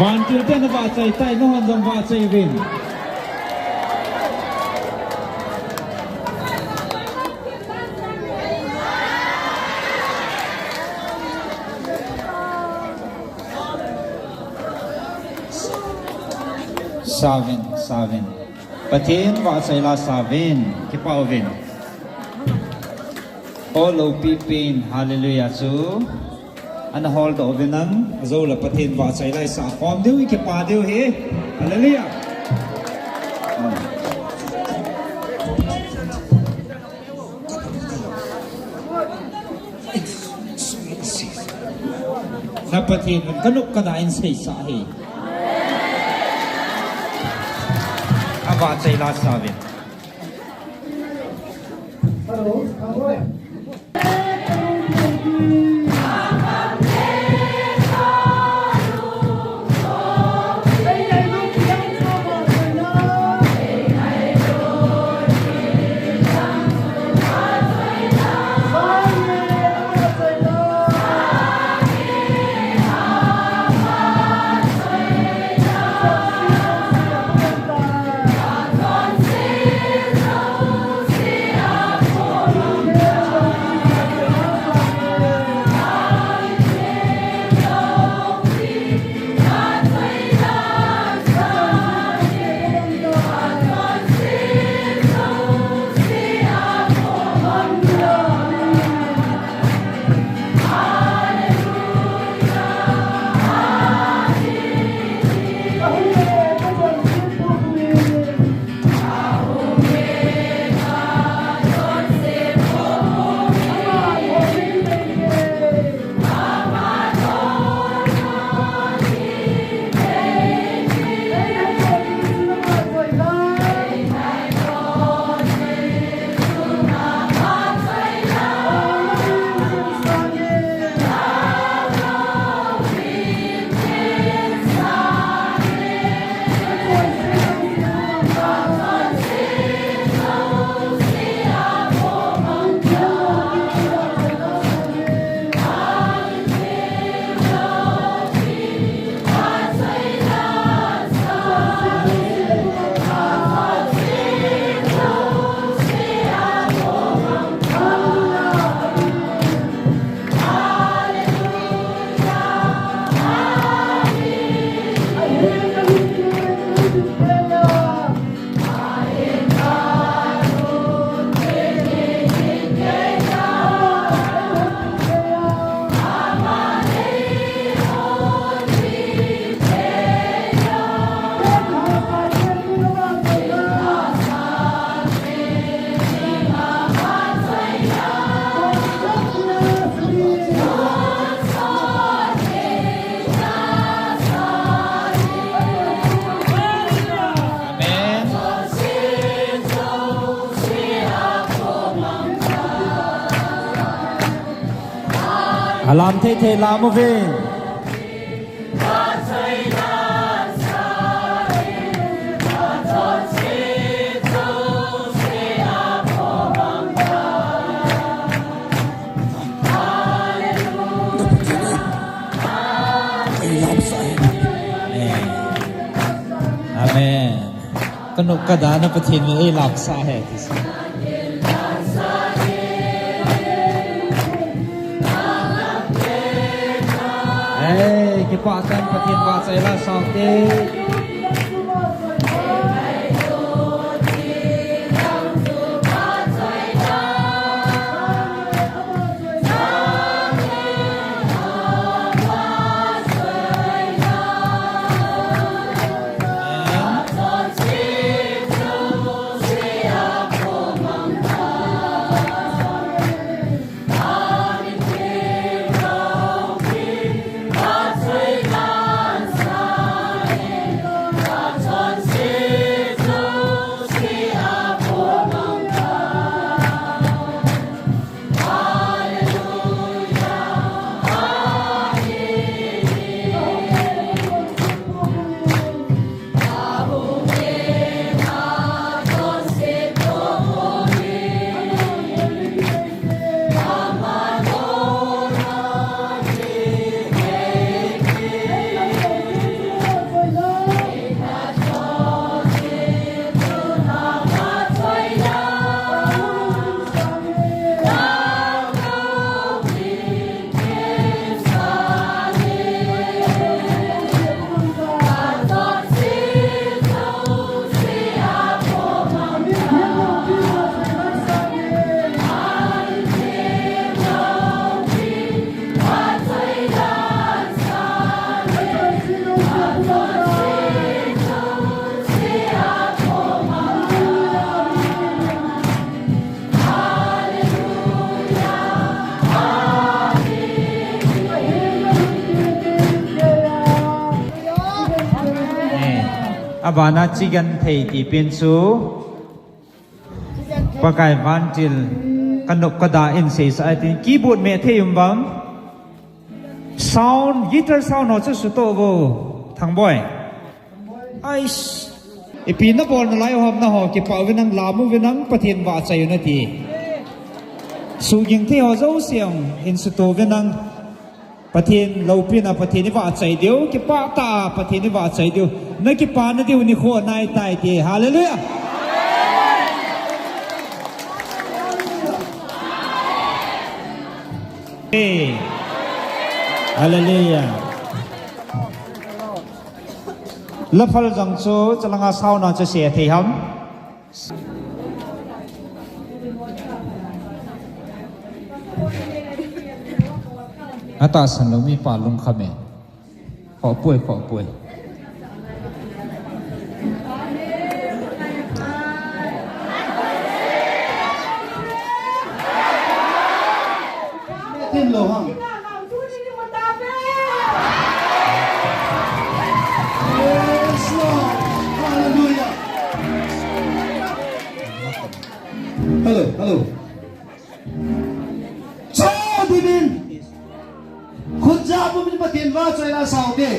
One two ten va chai tai no han dong va chai win. Savin. Patin va chai la savin. Kipa win. All pipin hallelujah chu. Anh hold the ovenang zo la patin va chai lai sa khom deu ki pa deu he hallelujah na patin man kanuk kadain sei sa he ava chai la sa ve Alam te lam vin Amen กนุกกระดานปฏิทินหลับสาเหตุKita akan pakai bahasa Arab sampai God's abana chigan thei ti pin chu pakai vantil kanok kada in se sa tin keyboard me theim bam sound guitar sound no chu su to bo thang boy ai ipin na bol na lai hom na ho ki pa winang lamu winang pathin wa chai na ti su ging the ho zo siang in su to winang pathin lo pin a pathin wa chai deu ki pa ta pathin wa chai deu na ki pa na deu ni kho nai tai ti hallelujah hallelujah la phal jang chu chalanga sau na cha se thei ham ata san lo mi pa lung khame kho puai tin lo hang yes Lord hallelujah hello chào divin khut ja bum ni patin wa choi la sao de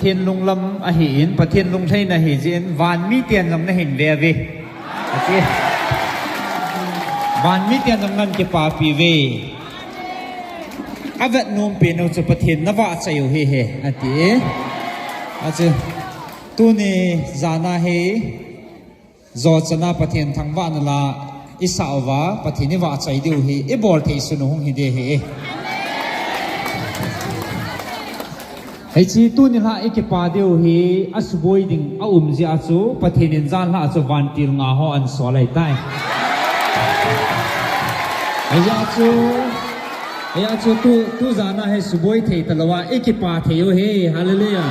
ทียนลุงลำอหินประเทียนลุงใช่นะหิจินวานมีเตียนลำนะเห็นเวียวีโอเควานมีเตียนลำนั้นจะปาปีเวอาเวทนุ่มเป็นเอาจะประเทียนนวะใจอยู่เฮอันที่อาจจะตัวนี้จานาเฮจอดชนะประเทียนทางบ้านนั่นละอิสาวะประเทียนนี่ว่าใจเดียวเฮอีบอลที่สุนหงฮิเดเฮไอ้ชีตัวนี้ละไอ้เก็บปาเดียวเฮอัศบอยดิ่งเอาจีอาจูประเทศนินจานละอาจูวันตีลงาฮออันสวลัยได้ไอ้อาจูตัวจานะให้สบอยเทตลอดไอ้เก็บปาเทโยเฮฮาเลลูยา